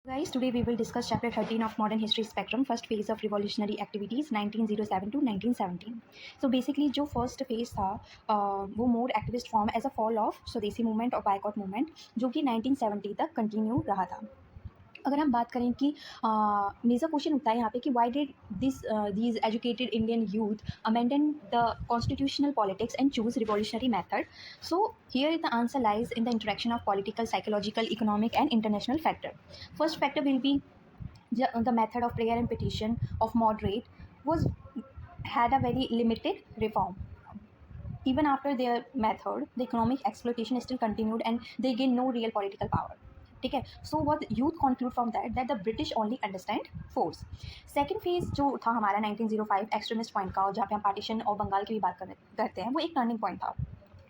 Guys, today we will discuss chapter 13 of modern history spectrum, first phase of revolutionary activities 1907 to 1917. So basically जो first phase था वो more activist form as a fall of स्वदेशी movement और boycott movement जो कि 1970 तक continue रहा था। अगर हम बात करें कि मेजर क्वेश्चन उठता है यहाँ पे कि why did these educated Indian youth abandon the constitutional politics and choose revolutionary method so here the answer lies in the interaction of political psychological economic and international factor first factor will be the method of prayer and petition of moderate was had a very limited reform. Even after their method, the economic exploitation still continued and they gained no real political power. ठीक है. So what youth conclude from that the British only understand force. Second phase जो था हमारा 1905 extremist point का, और जहाँ पे हम पार्टीशन और बंगाल की भी बात करते हैं, वो एक टर्निंग पॉइंट था.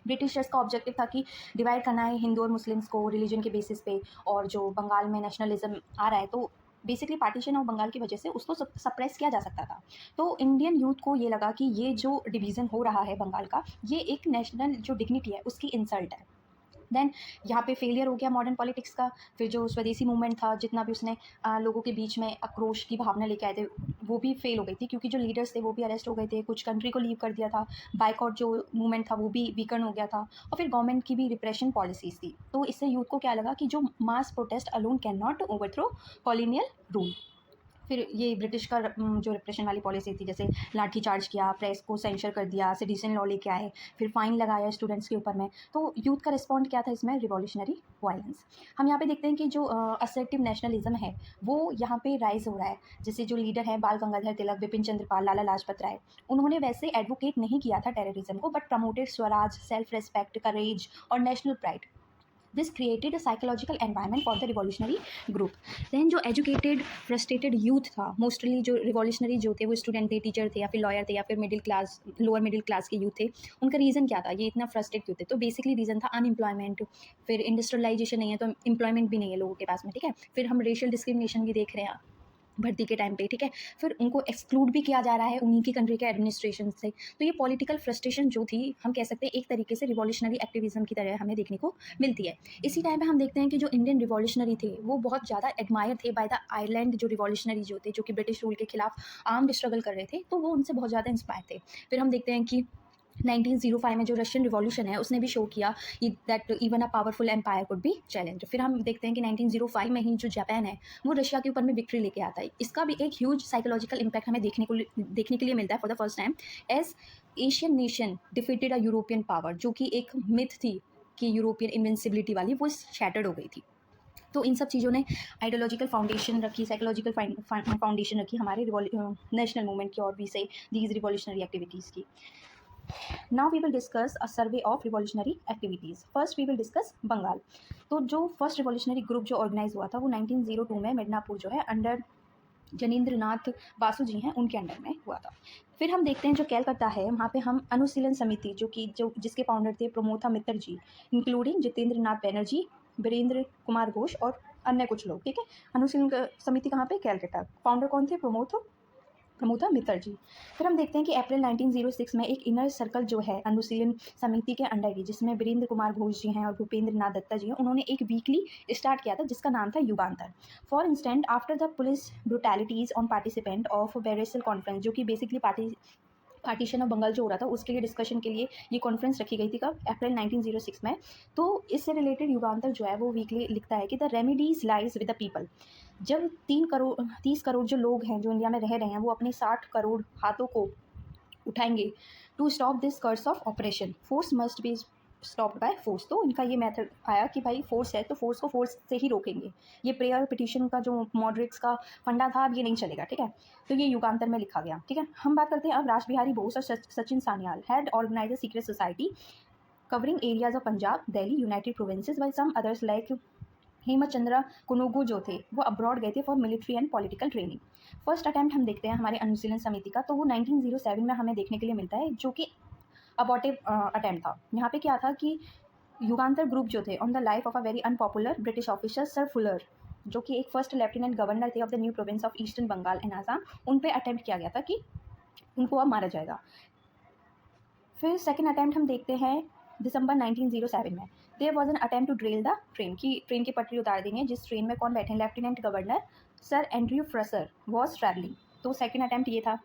ब्रिटिशर्स का ऑब्जेक्टिव था कि डिवाइड करना है हिंदू और मुस्लिम्स को रिलीजन के बेसिस पे, और जो बंगाल में नेशनलिज्म आ रहा है तो बेसिकली पार्टीशन और बंगाल की वजह से उसको सप्रेस किया जा सकता था. तो इंडियन यूथ को ये लगा कि ये जो डिवीज़न हो रहा है बंगाल का, ये एक नेशनल जो डिग्निटी है उसकी इंसल्ट है. देन यहाँ पे फेलियर हो गया मॉडर्न पॉलिटिक्स का. फिर जो स्वदेशी मूवमेंट था, जितना भी उसने लोगों के बीच में आक्रोश की भावना लेके आए थे, वो भी फेल हो गई थी, क्योंकि जो लीडर्स थे वो भी अरेस्ट हो गए थे, कुछ कंट्री को लीव कर दिया था, बाइकआउट जो मूवमेंट था वो भी वीकन हो गया था, और फिर गवर्नमेंट की भी रिप्रेशन पॉलिसीज थी. तो इससे यूथ को क्या लगा कि जो mass protest alone can not overthrow colonial rule. फिर ये ब्रिटिश का जो रिप्रेशन वाली पॉलिसी थी, जैसे लाठी चार्ज किया, प्रेस को सेंसर कर दिया, सिटीजन लॉ लेके आए, फिर फाइन लगाया स्टूडेंट्स के ऊपर में. तो यूथ का रिस्पॉन्ड क्या था इसमें? Revolutionary violence. हम यहाँ पे देखते हैं कि जो असर्टिव नेशनलिज्म है वो यहाँ पे राइज हो रहा है. जैसे जो लीडर है बाल गंगाधर तिलक, बिपिन चंद्र पाल, लाला लाजपत राय, उन्होंने वैसे एडवोकेट नहीं किया था टेररिज्म को, but promoted swaraj, self respect, courage और national pride. This created a psychological environment for the revolutionary group. Then जो एजुकेटेड फ्रस्ट्रेटेड यूथ था, मोस्टली जो रिवॉल्यूशनरी जो थे वो स्टूडेंट थे, टीचर थे, या फिर लॉयर थे, या फिर middle class, lower middle class के यूथ थे. उनका रीज़न क्या था ये इतना फ्रस्ट्रेट क्यों थे? तो बेसिकली रीज़न था अनएम्प्लॉयमेंट. फिर इंडस्ट्रियलाइजेशन नहीं है तो एम्प्लॉयमेंट भी नहीं है लोगों के पास में. ठीक है. फिर हम रेशियल डिस्क्रिमिनेशन भी देख रहे हैं भर्ती के टाइम पे. ठीक है. फिर उनको एक्सक्लूड भी किया जा रहा है उन्हीं की कंट्री के एडमिनिस्ट्रेशन से. तो ये पॉलिटिकल फ्रस्ट्रेशन जो थी, हम कह सकते हैं एक तरीके से रिवॉल्यूशनरी एक्टिविज्म की तरह हमें देखने को मिलती है. इसी टाइम पे हम देखते हैं कि जो इंडियन रिवॉल्यूशनरी थे वो बहुत ज़्यादा एडमायर थे बाय द आयरलैंड जो रिवॉल्यूशनरी जो थे, जो कि ब्रिटिश रूल के खिलाफ आर्म्ड स्ट्रगल कर रहे थे, तो वो उनसे बहुत ज़्यादा इंस्पायर थे. फिर हम देखते हैं कि 1905 में जो रशियन रिवॉल्यूशन है उसने भी शो किया that even a powerful empire could be challenge. फिर हम देखते हैं कि 1905 में ही जो जापान है वो रशिया के ऊपर में विक्ट्री लेके आता है. इसका भी एक ह्यूज साइकोलॉजिकल इम्पैक्ट हमें देखने के लिए मिलता है for the first time, as Asian nation defeated a European power, जो कि एक मिथ थी कि यूरोपियन इनविंसिबिलिटी वाली, वो शैटर्ड हो गई थी. तो इन सब चीज़ों ने आइडियोलॉजिकल फाउंडेशन रखी, साइकोलॉजिकल फाउंडेशन रखी हमारे नेशनल मूवमेंट की और भी से दीज रिवॉल्यूशनरी एक्टिविटीज़ की. Now we will discuss a survey of revolutionary activities. First we will discuss Bengal. तो जो फर्स्ट रिवॉल्यूशनरी ग्रुप जो ऑर्गेनाइज हुआ था वो 1902 में मिदनापुर जो है अंडर जनींद्र नाथ बासु जी हैं उनके अंडर में हुआ था. फिर हम देखते हैं जो कैलकाता है, वहाँ पे हम अनुशीलन समिति जो जिसके फाउंडर थे प्रमोथा मित्र जी, इंक्लूडिंग जितेंद्र नाथ बैनर्जी, वीरेंद्र कुमार घोष और अन्य कुछ लोग. ठीक है. अनुशीलन समिति कहाँ पे? कैलकाटा. फाउंडर कौन थे? प्रमोथा मित्तर जी. फिर हम देखते हैं कि अप्रैल 1906 में एक इनर सर्कल जो है अनुशीलन समिति के अंडर की, जिसमें वीरेंद्र कुमार घोष जी हैं और भूपेंद्र नाथ दत्ता जी हैं, उन्होंने एक वीकली स्टार्ट किया था जिसका नाम था Jugantar. For instant after the police brutalities on participant of Barisal conference, जो कि बेसिकली पार्टीशन ऑफ बंगाल जो हो रहा था उसके लिए डिस्कशन के लिए ये कॉन्फ्रेंस रखी गई थी. कब? अप्रैल 1906 में. तो इससे रिलेटेड युगांतर जो है वो वीकली लिखता है कि the remedies lies with the people. जब 30 करोड़ जो लोग हैं जो इंडिया में रह रहे हैं वो अपने 60 करोड़ हाथों को उठाएंगे to stop this curse of oppression, force must be stopped by force. तो इनका ये मेथड आया कि भाई फोर्स है तो फोर्स को फोर्स से ही रोकेंगे. ये प्रेयर पिटिशन का जो मॉडरेट्स का फंडा था अब ये नहीं चलेगा. ठीक है. तो ये युगांतर में लिखा गया. ठीक है. हम बात करते हैं अब राज बिहारी बोस और Sachin Sanyal had organize a secret society covering areas of Punjab, Delhi, united provinces, while some others like Hemchandra Kanungo जो थे वो अब्रॉड गए थे for military and political training. First attempt हम देखते हैं हमारे अनुशीलन समिति का, तो वो 1907 में हमें देखने के लिए मिलता है, जो कि अबॉर्टिव अटैम्प्ट था. यहाँ पे क्या था कि युगांतर ग्रुप जो थे on the life of a very unpopular British officer sir Fuller, जो कि एक फर्स्ट लेफ्टिनेंट गवर्नर थे of the new province of eastern Bengal and Assam, उन पे अटैम्प्ट किया गया था कि उनको अब मारा जाएगा. फिर सेकेंड अटैम्प्ट हम देखते हैं दिसंबर 1907 में there was an attempt to derail the train की ट्रेन की पटरी उतार देंगे, जिस ट्रेन में कौन बैठे हैं, lieutenant governor sir Andrew Fraser was travelling. तो सेकेंड अटैम्प्ट ये था।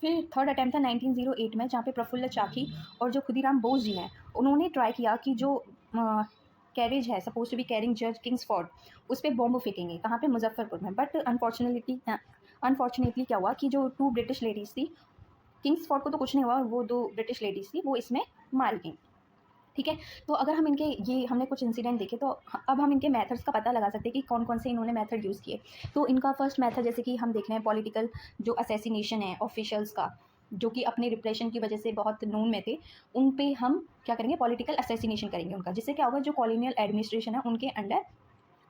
फिर थर्ड अटैम्प्ट था 1908 में, जहाँ पे प्रफुल्ल चाकी और जो खुदीराम बोस जी हैं उन्होंने ट्राई किया कि जो कैरेज है सपोज टू बी कैरिंग जज किंग्सफोर्ड, उस पर बॉम्ब फेंकेंगे, कहाँ पे, मुजफ्फरपुर में। बट अनफॉर्चुनेटली क्या हुआ कि जो 2 ब्रिटिश लेडीज़ थी, किंग्सफोर्ड को तो कुछ नहीं हुआ, वो 2 ब्रिटिश लेडीज़ थी वो इसमें मार गई। ठीक है, तो अगर हम इनके ये हमने कुछ इंसिडेंट देखे, तो अब हम इनके मेथड्स का पता लगा सकते हैं कि कौन कौन से इन्होंने मेथड यूज़ किए। तो इनका फर्स्ट मेथड जैसे कि हम देख रहे हैं, पॉलिटिकल जो असैसिनेशन है ऑफिशियल्स का, जो कि अपने रिप्रेशन की वजह से बहुत नोन में थे, उन पे हम क्या करेंगे, पॉलिटिकल असैसिनेशन करेंगे उनका, जिससे क्या होगा, जो कॉलोनियल एडमिनिस्ट्रेशन है उनके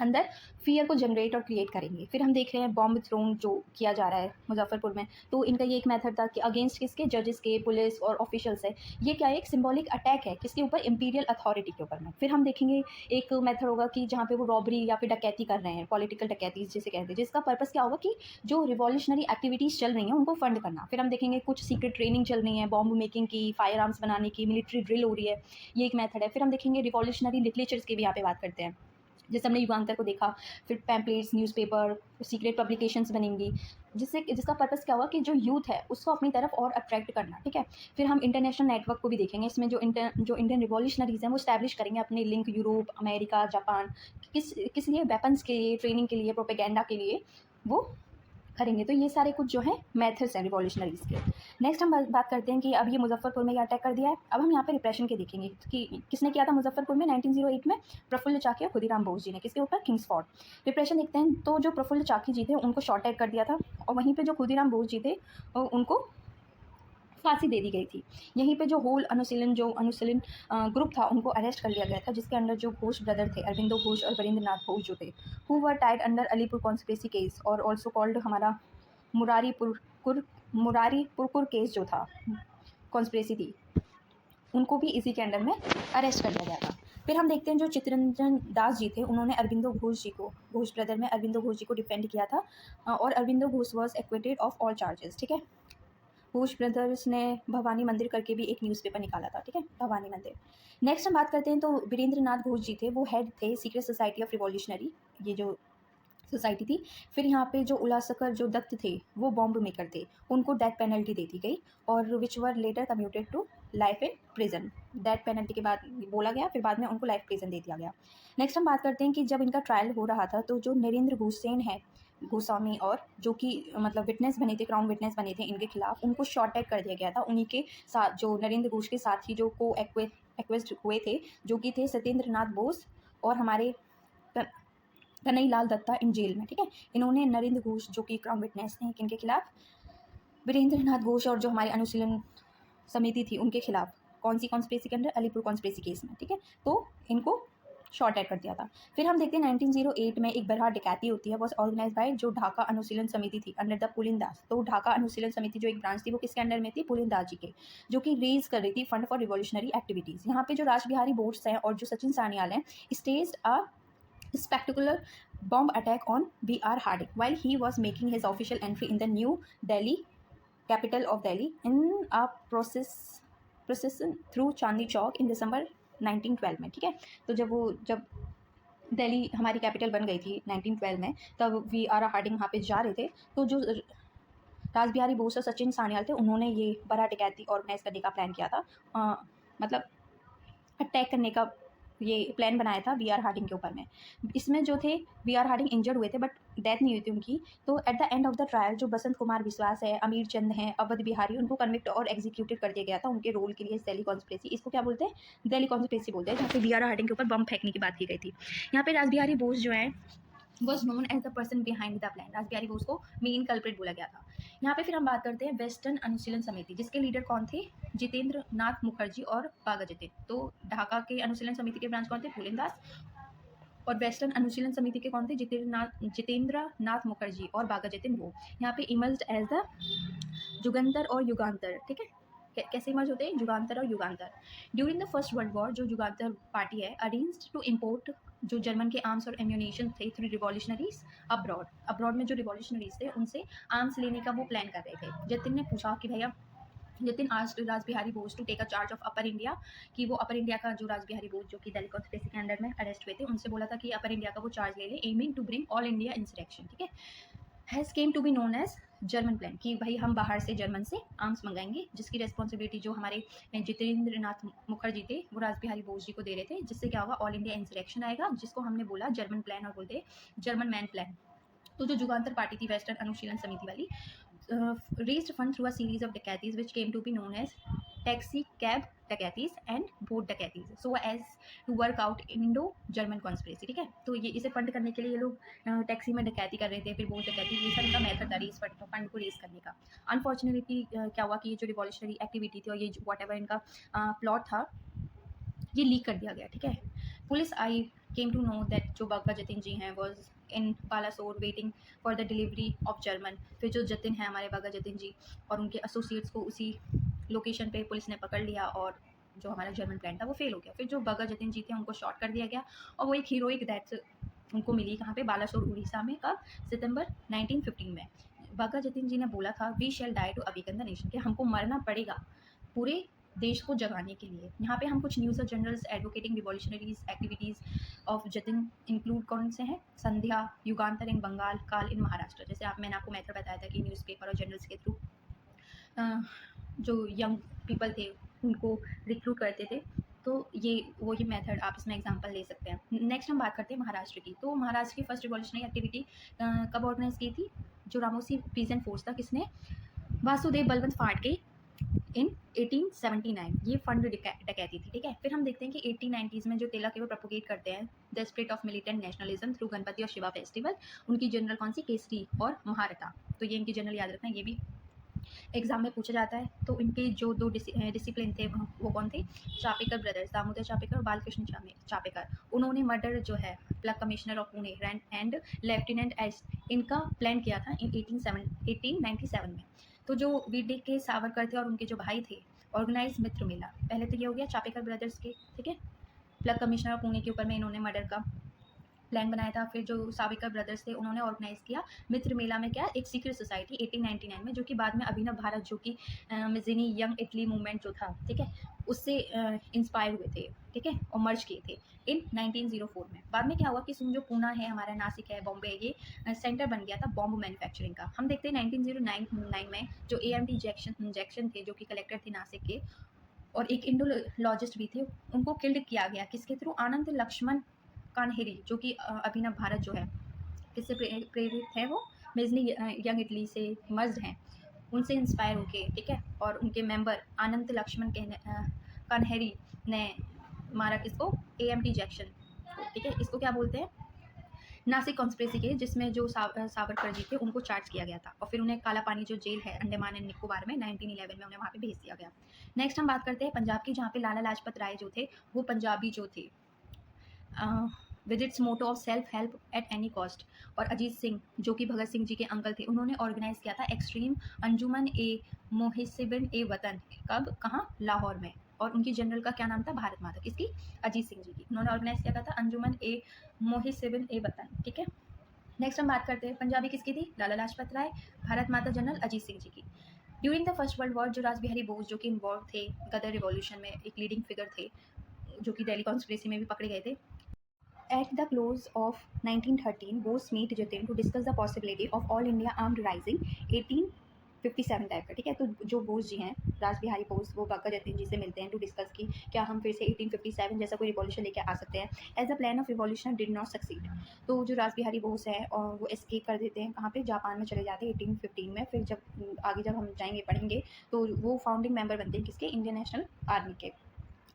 अंदर फियर को जनरेट और क्रिएट करेंगे। फिर हम देख रहे हैं बॉम्ब थ्रोन जो किया जा रहा है मुजफ्फरपुर में, तो इनका ये एक मेथड था कि अगेंस्ट किसके, जजेस के, पुलिस और ऑफिशियल्स है। ये क्या है, एक सिंबॉलिक अटैक है किसके ऊपर, इंपीरियल अथॉरिटी के ऊपर में। फिर हम देखेंगे एक मेथड होगा कि जहाँ पे वो रॉबरी या फिर डकैती कर रहे हैं, पॉलिटिकल डकैतीज जिसे कहते हैं, जिसका पर्पस क्या होगा कि जो रिवॉल्यूशनरी एक्टिविटीज़ चल रही हैं उनको फंड करना। फिर हम देखेंगे कुछ सीक्रेट ट्रेनिंग चल रही है, बॉम्ब मेकिंग की, फायर आर्म्स बनाने की, मिलिट्री ड्रिल हो रही है, ये एक मेथड है। फिर हम देखेंगे रिवॉल्यूशनरी लिटरेचर्स की भी यहाँ पे बात करते हैं, जैसे हमने युगांतर को देखा। फिर पैम्पलेट्स, न्यूज़पेपर, सीक्रेट पब्लिकेशंस बनेंगी, जिसका पर्पस क्या हुआ कि जो यूथ है उसको अपनी तरफ और अट्रैक्ट करना। ठीक है, फिर हम इंटरनेशनल नेटवर्क को भी देखेंगे, इसमें जो इंडियन रिवॉल्यूशनरीज हैं वो स्टैब्लिश करेंगे अपने लिंक यूरोप, अमेरिका, जापान, किस लिए, वेपन्स के लिए, ट्रेनिंग के लिए, प्रोपेगेंडा के लिए वो करेंगे। तो ये सारे कुछ जो है मेथड्स हैं रिवॉल्यूशनरीज के। नेक्स्ट हम बात करते हैं कि अब ये मुजफ्फरपुर में ये अटैक कर दिया है, अब हम यहाँ पे रिप्रेशन के देखेंगे कि किसने किया था मुजफ्फरपुर में 1908 में, प्रफुल्ल चाकी और खुदीराम बोस जी ने। किसके ऊपर, किंग्सफोर्ड। रिप्रेशन देखते हैं, तो जो प्रफुल्ल चाकी जी थे उनको शॉर्ट एट कर दिया था, और वहीं पर जो खुदीराम बोस जी थे उनको फांसी दे दी गई थी। यहीं पे जो होल अनुशीलन ग्रुप था उनको अरेस्ट कर लिया गया था, जिसके अंदर जो घोष ब्रदर थे, अरविंदो घोष और वीरेंद्र नाथ घोष जो थे, who were tied under Alipur conspiracy case और ऑल्सो कॉल्ड हमारा मुरारीपुरकुर केस जो था, कॉन्स्पिरेसी थी, उनको भी इसी के अंडर में अरेस्ट कर लिया गया था। फिर हम देखते हैं जो चित्तरंजन दास जी थे, उन्होंने अरविंदो घोष जी को, घोष ब्रदर में अरविंदो घोष जी को डिफेंड किया था, और Aurobindo Ghosh was acquitted of all charges. ठीक है, घोष ब्रदर्स ने भवानी मंदिर करके भी एक न्यूज़पेपर निकाला था। ठीक है, भवानी मंदिर। नेक्स्ट हम बात करते हैं, तो वीरेंद्र नाथ घोष जी थे, वो हेड थे सीक्रेट सोसाइटी ऑफ रिवॉल्यूशनरी, ये जो सोसाइटी थी। फिर यहाँ पे जो उलासकर जो दत्त थे वो बॉम्ब मेकर थे, उनको डेथ पेनल्टी दे दी गई, और which were later commuted to life in prison. Death penalty के बाद बोला गया, फिर बाद में उनको लाइफ प्रिजन दे दिया गया। नेक्स्ट हम बात करते हैं कि जब इनका ट्रायल हो रहा था, तो जो नरेंद्र घुसेन है, गोस्वामी, और जो कि मतलब विटनेस बने थे, क्राउन विटनेस बने थे इनके खिलाफ, उनको शॉर्ट एट कर दिया गया था। उन्हीं के साथ जो नरेंद्र घोष के साथ ही जो को एक्वेस्ट हुए थे, जो कि थे सत्येंद्र नाथ बोस और हमारे कन्हई लाल दत्ता, इन जेल में। ठीक है, इन्होंने नरेंद्र घोष जो कि क्राउन विटनेस थे, किनके खिलाफ, वीरेंद्र नाथ घोष और जो हमारी अनुशीलन समिति थी उनके खिलाफ, कौन सी कॉन्स्पिरेसी के अंदर, अलीपुर कॉन्स्पिरेसी केस में। ठीक है, तो इनको शॉर्ट एट कर दिया था। फिर हम देखते हैं 1908 में एक बरहा डकैती होती है, वो ऑर्गेनाइज बाय जो ढाका अनुशीलन समिति थी अंडर द पुलिन दास। तो ढाका अनुशीलन समिति जो एक ब्रांच थी वो किसके अंडर में थी, पुलिन दास जी के, जो कि रेज कर रही थी फंड फॉर रिवॉल्यूशनरी एक्टिविटीज़। यहाँ पे जो रासबिहारी बोस हैं और जो सचिन सान्याल हैं, staged a spectacular bomb attack on B.R. Harding while he was making his official entry in the New Delhi, capital of Delhi, in a procession through Chandni Chowk in December 1912 में। ठीक है, तो जब दिल्ली हमारी कैपिटल बन गई थी 1912 में, तब V.R. हार्डिंग वहाँ पे जा रहे थे, तो जो रासबिहारी बोस और सचिन सान्याल थे, उन्होंने ये बड़ा डकैती ऑर्गेनाइज करने का प्लान किया था, मतलब अटैक करने का ये प्लान बनाया था V.R. हार्डिंग के ऊपर में। इसमें जो थे V.R. हार्डिंग इंजर्ड हुए थे, बट डेथ नहीं हुई थी उनकी। तो at the end of the trial जो बसंत कुमार विश्वास है, अमीर चंद हैं, अवध बिहारी, उनको कन्विक्ट और एग्जीक्यूटेड कर दिया गया था उनके रोल के लिए दिल्ली कॉन्स्पिरेसी। इसको क्या बोलते हैं, दिल्ली कॉन्स्पिरेसी बोलते हैं, जहाँ पे V.R. हार्डिंग के ऊपर बम फेंकने की बात की गई थी। यहाँ पे रासबिहारी बोस जो है was known as the person behind the plan. Rashbehari Bose को मेन कल्प्रिट बोला गया था। यहाँ पे फिर हम बात करते हैं वेस्टर्न अनुशीलन समिति, जिसके लीडर कौन थे, जितेंद्र नाथ मुखर्जी और बागा जितेंद्र। तो ढाका के अनुशीलन समिति के ब्रांच कौन थे, फूलन दास, और वेस्टर्न अनुशीलन समिति के कौन थे, जितेंद्र नाथ मुखर्जी और बागा जितेंद्र। वो यहाँ पे इमर्ज्ड एज द जुगंतर और युगांतर। ठीक है, कैसे इमर्ज होते हैं, जुगांतर और Yugantar. During the first world war जो जुगांतर पार्टी है अरेंज्ड टू इम्पोर्ट जो जर्मन के आर्म्स और एम्यूनेशन थे थ्रू रिवॉल्यूशनरीज अब्रॉड में जो रिवॉल्यूशनरीज थे उनसे आर्म्स लेने का वो प्लान कर रहे थे। जतिन ने पूछा कि भैया Jatin asked Rashbehari Bose to take a charge of upper India, कि वो अपर इंडिया का जो रासबिहारी बोस जो कि दिल्ली कॉन्स्पिरेसी के अंडर में अरेस्ट हुए थे, उनसे बोला था कि अपर इंडिया का वो चार्ज ले ले, aiming to bring all India insurrection, ठीक है। Has came to be known as German plan, कि भाई हम बाहर से जर्मन से आर्म्स मंगाएंगे, जिसकी रिस्पॉन्सिबिलिटी जो हमारे जितेंद्र नाथ मुखर्जी थे वो रासबिहारी बोस जी को दे रहे थे, जिससे क्या होगा, ऑल इंडिया इंसरेक्शन आएगा, जिसको हमने बोला जर्मन प्लान और बोलते जर्मन मैन प्लान। तो जो जुगांतर पार्टी थी वेस्टर्न अनुशीलन समिति वाली, raised fund through a series of dacoities which came to be known as taxi cab dacoities and boat dacoities, so as to work out Indo-German conspiracy, ठीक है। तो ये इसे फंड करने के लिए ये लोग टैक्सी में डकैती कर रहे थे, फिर बोट डकैती, ये सब इनका मेथड था इस फंड को रेज करने का। अनफॉर्चुनेटली क्या हुआ कि ये जो रिवॉल्यूशनरी एक्टिविटी थी और ये वॉट एवर इनका प्लॉट था, ये लीक कर दिया गया, ठीक है। पुलिस आई केम टू नो दैट जो बाघा जतिन जी हैं was in Balasore waiting for the delivery of German. फिर जो जतिन है हमारे बाघा जतिन जी और उनके एसोसिएट्स को उसी लोकेशन पे पुलिस ने पकड़ लिया और जो हमारा जर्मन प्लान था वो फेल हो गया। फिर जो बाघा जतिन जी थे उनको शॉट कर दिया गया और वो एक हीरोइक डेथ उनको मिली कहाँ पे, बालासोर उड़ीसा में, कब, सितंबर 1915 में। बाघा जतिन जी ने बोला था we shall die to awaken the nation, कि हमको मरना पड़ेगा पूरे देश को जगाने के लिए। यहाँ पे हम कुछ न्यूज़ और journals advocating revolutionaries activities of Jatin include कौन से हैं, संध्या, युगांतर इन बंगाल, काल इन महाराष्ट्र। जैसे मैंने आपको मेथड बताया था कि न्यूज़पेपर और जर्नल्स के थ्रू जो यंग पीपल थे उनको रिक्रूट करते थे, तो ये मेथड आप इसमें एग्जांपल ले सकते हैं। नेक्स्ट हम बात करते हैं महाराष्ट्र की। तो महाराष्ट्र की फर्स्ट रिवॉल्यूशनरी एक्टिविटी कब ऑर्गेनाइज की थी, जो रामोसी पीजेंट फोर्स था, किसने, वासुदेव बलवंत फाड़के इन 1879, ये फंड डकैती थी, ठीक है। फिर हम देखते हैं कि 1890s में जो तिलक है वो प्रोपोगेट करते हैं the spirit of militant nationalism through Ganpati और शिवा फेस्टिवल। उनकी जनरल कौन सी, केसरी और महारथा, तो ये इनकी जनरल याद रखना, ये भी एग्जाम में पूछा जाता है। तो इनके जो दो डिसिप्लिन थे वो कौन थे, चापेकर ब्रदर्स, दामोदर चापेकर और बालकृष्ण चापेकर। उन्होंने मर्डर जो है plug commissioner of Pune and lieutenant S, इनका प्लान किया था इन 1897 में। तो जो वीडे के सावरकर थे और उनके जो भाई थे, ऑर्गेनाइज मित्र मेला, पहले तो ये हो गया चापेकर ब्रदर्स के, ठीक है, प्लग कमिश्नर ऑफ पुणे के ऊपर में इन्होंने मर्डर का प्लान बनाया था। फिर जो साविकर ब्रदर्स थे उन्होंने ऑर्गेनाइज किया मित्र मेला में, क्या, एक सीक्रेट सोसाइटी 1899 में, जो कि बाद में अभिनव भारत जो कि मिज़नी यंग इटली मूवमेंट जो था, ठीक है, उससे इंस्पायर हुए थे, ठीक है, और मर्ज किए थे इन 1904 में। बाद में क्या हुआ कि जो पूना है हमारा, नासिक है, बॉम्बे, ये सेंटर बन गया था बॉम्ब मैन्युफैक्चरिंग का। हम देखते हैं 1909 में जो AMT जैक्सन थे जो कि कलेक्टर थे नासिक के और एक इंडोलॉजिस्ट भी थे, उनको किल्ड किया गया, किसके थ्रू, आनंद लक्ष्मण कान्हेरी, जो कि अभिनव भारत जो है किससे प्रेरित है, वो मिज़नी यंग इटली से मर्ज हैं, उनसे इंस्पायर होके, ठीक है, और उनके मेंबर आनंद लक्ष्मण कान्हेरी ने मारा किसको, AMT जैक्सन, ठीक है। इसको क्या बोलते हैं, नासिक कॉन्स्पिरेसी के, जिसमें जो सावरकर जी थे उनको चार्ज किया गया था और फिर उन्हें काला पानी जो जेल है अंडमान एंड निकोबार में 1911 में उन्हें वहाँ पे भेज दिया गया। नेक्स्ट हम बात करते हैं पंजाब की, जहाँ पे लाला लाजपत राय जो थे वो पंजाबी जो थे with its motto of self help at any cost. और अजीत सिंह जो कि भगत सिंह जी के अंकल थे, उन्होंने ऑर्गेनाइज किया था एक्सट्रीम अंजुमन ए मोहिसिबिन ए वतन, कब, कहाँ, लाहौर में। और उनकी जनरल का क्या नाम था, भारत माता, किसकी, अजीत सिंह जी की। उन्होंने ऑर्गेनाइज किया था अंजुमन ए मोहिसिबिन ए वतन, ठीक है। नेक्स्ट हम बात करते हैं पंजाबी किसकी थी, लाला लाजपत राय, भारत माता जनरल अजीत सिंह जी की। During the first world war जो रासबिहारी बोस जो कि इन्वॉल्व थे गदर रिवॉल्यूशन में, एक लीडिंग फिगर थे, जो कि दिल्ली कॉन्स्पिरेसी में भी पकड़े गए थे। At the close of 1913, Bose meet Jatin to discuss the possibility of all India armed rising 1857 type का, ठीक है। तो जो बोस जी हैं रासबिहारी बोस, वो बाघा जतिन जी से मिलते हैं टू डिस्कस की क्या हम फिर से 1857 जैसा कोई रिवॉल्यूशन लेके आ सकते हैं। As the plan of revolution did not succeed, तो जो रासबिहारी बोस हैं और वो एस्केप कर देते हैं, कहाँ पे, जापान में चले जाते हैं 1815 में। फिर जब आगे जब हम जाएंगे पढ़ेंगे तो वो फाउंडिंग मेंबर बनते हैं किसके, इंडियन नेशनल आर्मी के।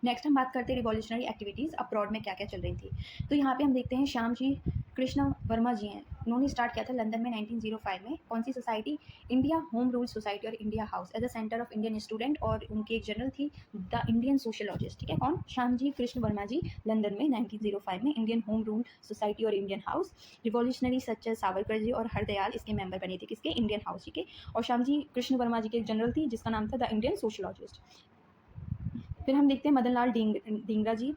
नेक्स्ट हम बात करते हैं रिवॉल्यूशनरी एक्टिविटीज़ अब्रॉड में क्या क्या चल रही थी। तो यहाँ पे हम देखते हैं श्याम जी कृष्ण वर्मा जी हैं, उन्होंने स्टार्ट किया था लंदन में 1905 में, कौन सी society, India home rule society और India house as a centre of Indian student. और उनकी एक जनरल थी द इंडियन सोशलॉजिस्ट, ठीक है, कौन, श्याम जी कृष्ण वर्मा जी, लंदन में 1905 में, इंडियन होम रूल सोसाइटी और इंडियन हाउस। रिवॉल्यूशनरी सच सावरकर जी और हरदयाल इसके मेंबर बने थे, किसके, इंडियन हाउस जी के। और श्याम जी कृष्ण वर्मा जी की एक जनरल थी जिसका नाम था द इंडियन सोशलॉजिस्ट। फिर हम देखते हैं Madan Lal Dhingra ji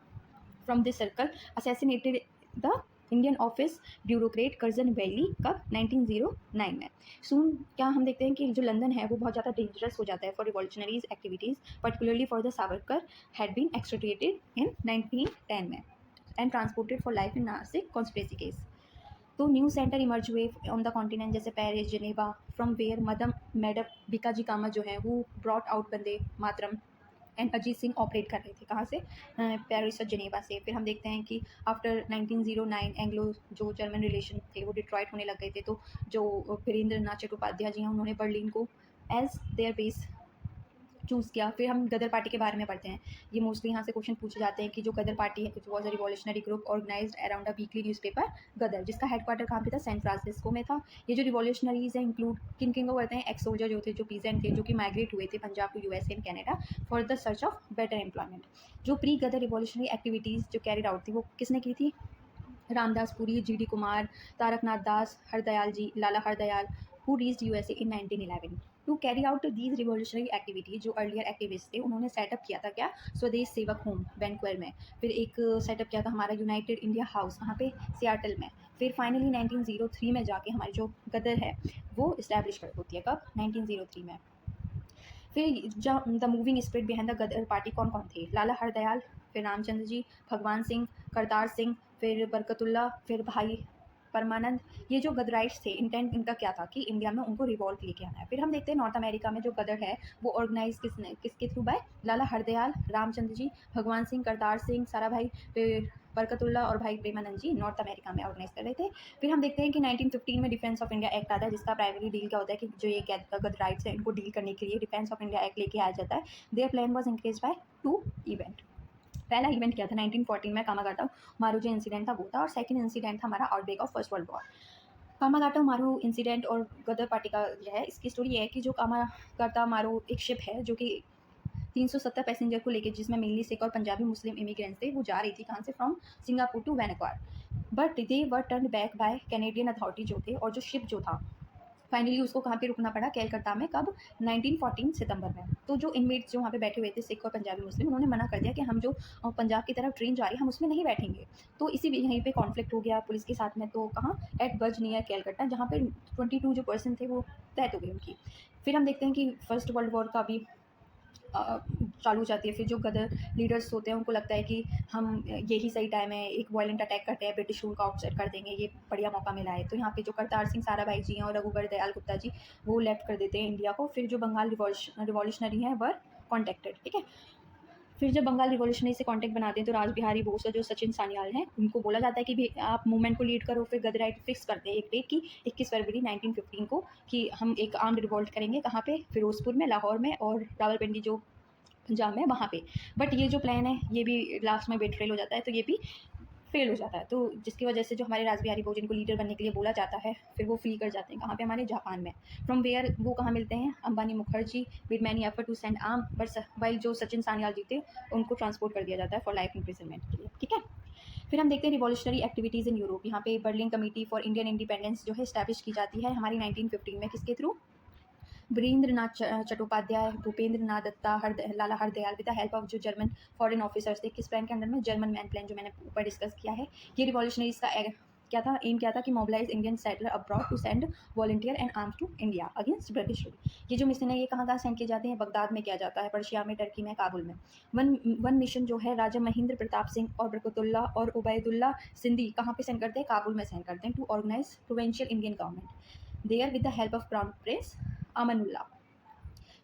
from this circle assassinated the Indian office bureaucrat Curzon Wyllie कब 1909 में। सून क्या हम देखते हैं कि जो लंदन है वो बहुत ज़्यादा डेंजरस हो जाता है for revolutionaries activities, particularly for the Savarkar had been extradited in 1910 में and transported for life in Nasik conspiracy case. तो न्यू सेंटर इमर्ज हुए ऑन द कॉन्टिनेंट जैसे Paris, Geneva, from where madam madam Bhikaji Cama जो है वो brought out Vande Mataram and Ajit Singh operate कर रहे थे कहाँ से, पेरिस और जिनेवा से। फिर हम देखते हैं कि आफ्टर 1909 एंग्लो जो जर्मन रिलेशन थे वो डिट्रॉइट होने लग गए थे, तो जो वीरेंद्र नाथ चट्टोपाध्याय जी हैं उन्होंने बर्लिन को एज देयर बेस चूज़ किया। फिर हम गदर पार्टी के बारे में पढ़ते हैं। ये मोस्टली यहाँ से क्वेश्चन पूछे जाते हैं कि जो गदर पार्टी है it was a revolutionary group organized around a weekly newspaper Ghadar, जिसका हेडक्वार्टर कहाँ पे था, सैन फ्रांसिस्को में था। ये जो रिवॉल्यूशनरीज हैं इंक्लूड किन किन को करते हैं, एक्स सोल्जर जो थे, जो पीजेंट थे, जो कि माइग्रेट हुए थे Punjab to USA and Canada for the search of better employment. जो प्री गदर रिवॉल्यूशनरी एक्टिविटीज़ जो कैरिड आउट थी वो किसने की थी, Ramdas Puri, G D Kumar, Taraknath Das, Hardayal ji, Lala Hardayal, who reached USA in 1911 to carry out these revolutionary activities। जो अर्लियर एक्टिविस्ट थे उन्होंने सेटअप किया था क्या, स्वदेश सेवक होम वैंकूवर में। फिर एक सेटअप किया था हमारा यूनाइटेड इंडिया हाउस कहाँ पे, सियाटल में। फिर फाइनली 1903 में जाके हमारी जो गदर है वो इस्टेब्लिश होती है कब, 1903 में। फिर जब the moving spirit behind the Ghadar party कौन कौन थे, लाला हरदयाल, फिर रामचंद्र जी, भगवान सिंह, करतार सिंह, फिर बरकतुल्ला, फिर भाई परमानंद। ये जो गदराइट्स थे इंटेंट इनका क्या था कि इंडिया में उनको रिवॉल्ट लेके आना है। फिर हम देखते हैं नॉर्थ अमेरिका में जो गदर है वो ऑर्गेनाइज किसके थ्रू, बाय लाला हरदयाल, रामचंद्र जी, भगवान सिंह, करतार सिंह, सारा भाई, फिर बरकतुल्ला और भाई प्रेमानंद जी नॉर्थ अमेरिका में ऑर्गेनाइज कर रहे थे। फिर हम देखते हैं कि 1915 में डिफेंस ऑफ इंडिया एक्ट आता है, जिसका प्राइमरी डील क्या होता है कि जो ये गदराइट्स हैं इनको डील करने के लिए डिफेंस ऑफ इंडिया एक्ट लेके आया जाता है। Their plan was increase by 2 event. पहला इवेंट क्या था 1914 में, कामागाटा मारू जो इंसिडेंट था वो था, और सेकंड इंसिडेंट था हमारा outbreak of first world war. कामागाटा मारू इंसिडेंट और गदर पार्टी का जो है इसकी स्टोरी ये है कि जो कामागाटा मारू एक शिप है जो कि 370 पैसेंजर को लेकर, जिसमें मेनली सिख और पंजाबी मुस्लिम इमिग्रेंट्स थे, वो जा रही थी कहाँ से, from Singapore to Vancouver, but they were turn back by Canadian authority जो थे, और जो शिप जो था फाइनली उसको कहाँ पे रुकना पड़ा, कैलकाटा में, कब, 1914 सितंबर में। तो जो इनमेट्स जो वहाँ पे बैठे हुए थे सिख और पंजाबी मुस्लिम, उन्होंने मना कर दिया कि हम जो पंजाब की तरफ ट्रेन जा रही है हम उसमें नहीं बैठेंगे। तो इसी यहीं पे कॉन्फ्लिक्ट हो गया पुलिस के साथ में, तो कहाँ, एट गज नियर कैलकाटा, जहाँ पे 22 जो पर्सन थे वो डेथ हो गई उनकी। फिर हम देखते हैं कि फर्स्ट वर्ल्ड वॉर का भी चालू हो जाती है। फिर जो गदर लीडर्स होते हैं उनको लगता है कि हम यही सही टाइम है, एक वायलेंट अटैक करते हैं, ब्रिटिश रूल का आउटसेट कर देंगे, ये बढ़िया मौका मिला है। तो यहाँ पे जो करतार सिंह साराभाई जी हैं और रघुवर दयाल गुप्ता जी वो लेफ्ट कर देते हैं इंडिया को। फिर जो बंगाल रिवॉल्यूशनरी हैं वर कॉन्टेक्टेड, ठीक है। फिर जब बंगाल रिवॉल्यूशनरी से कांटेक्ट बनाते हैं तो राज बिहारी बोस और जो सचिन सान्याल हैं उनको बोला जाता है कि भी आप मूवमेंट को लीड करो। फिर गदराइट फिक्स करते हैं एक डेट की 21 फरवरी 1915 को कि हम एक आर्म्ड रिवॉल्ट करेंगे, कहाँ पे, फिरोजपुर में, लाहौर में और रावलपिंडी जो पंजाब में वहाँ पे। बट ये जो प्लान है ये भी लास्ट में बेट्रेल हो जाता है, तो ये भी फेल हो जाता है, तो जिसकी वजह से जो हमारे राज बिहारी बोस जिनको लीडर बनने के लिए बोला जाता है फिर वो फ्री कर जाते हैं, कहाँ पे, हमारे जापान में। फ्रॉम वेयर वो कहाँ मिलते हैं, Abani Mukherjee with many effort to send arm, but while जो सचिन सान्याल जी थे उनको ट्रांसपोर्ट कर दिया जाता है फॉर लाइफ इम्प्रिजनमेंट के लिए, ठीक है। फिर हम देखते हैं रिवॉल्यूशनरी एक्टिविटीज़ इन यूरोप। यहाँ पे Berlin committee for Indian independence जो है स्टैब्लिश की जाती है हमारी 1915 में, किसके through, Virendra Nath Chattopadhyay, Bhupendra Nath Dutta, Lala Hardayal, with the help of जो जर्मन फॉरेन ऑफिसर्स थे, किस प्लान के अंदर में, जर्मन मैन प्लान, जो मैंने ऊपर डिस्कस किया है। ये रिवॉल्यूशनरीज का क्या था, एम क्या था कि mobilize Indian settler abroad to send volunteer and arms to India against British rule. ये जो मिशन है ये कहाँ सेंड किए जाते हैं, बगदाद में किया जाता है, पर्शिया में, टर्की में, काबुल में। वन मिशन जो है राजा महेंद्र प्रताप सिंह और बरकतुल्ला और उबैदुल्ला सिंधी कहाँ पे सेंड करते हैं, काबुल में सेंड करते हैं, to organize provincial Indian government there with the help of crown prince Amanullah.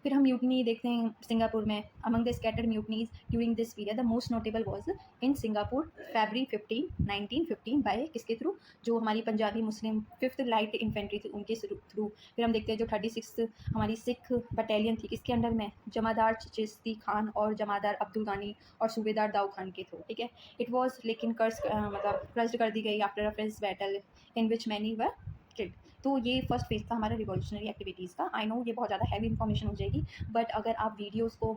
फिर हम म्यूटनी देखते हैं सिंगापुर में। Among the scattered mutinies during this period the most notable was in Singapore February 1915 by किसके थ्रू, जो हमारी पंजाबी मुस्लिम 5th लाइट इन्फेंट्री थी उनके थ्रू। फिर हम देखते हैं जो 36 हमारी सिख बटालियन थी किसके अंडर में, जमादार चिश्ती खान और जमादार अब्दुल गानी और सूबेदार दाऊ खान के थ्रू, ठीक है। इट वॉज लेकिन मतलब क्रस्ड कर दी गई after a French battle in which many were killed. तो ये फर्स्ट फेज था हमारा रिवॉल्यूशनरी एक्टिविटीज़ का। आई नो ये बहुत ज़्यादा हैवी इन्फॉर्मेशन हो जाएगी, बट अगर आप वीडियोज़ को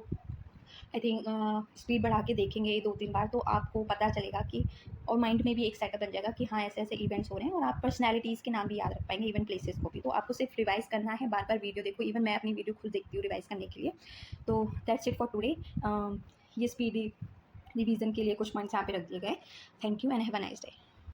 आई थिंक स्पीड बढ़ा के देखेंगे 2-3 बार तो आपको पता चलेगा कि, और माइंड में भी एक सेटअप बन जाएगा कि हाँ ऐसे ऐसे इवेंट्स हो रहे हैं, और आप पर्सनैलिटीज़ के नाम भी याद रख पाएंगे, इवन प्लेसेस को भी। तो आपको सिर्फ रिवाइज़ करना है, बार बार वीडियो देखो, इवन मैं अपनी वीडियो खुद देखती हूँ रिवाइज़ करने के लिए। तो दैट्स इट फॉर टुडे। ये स्पीडी रिवीजन के लिए कुछ पॉइंट्स यहाँ पे रख दिए गए। Thank you and have a nice day.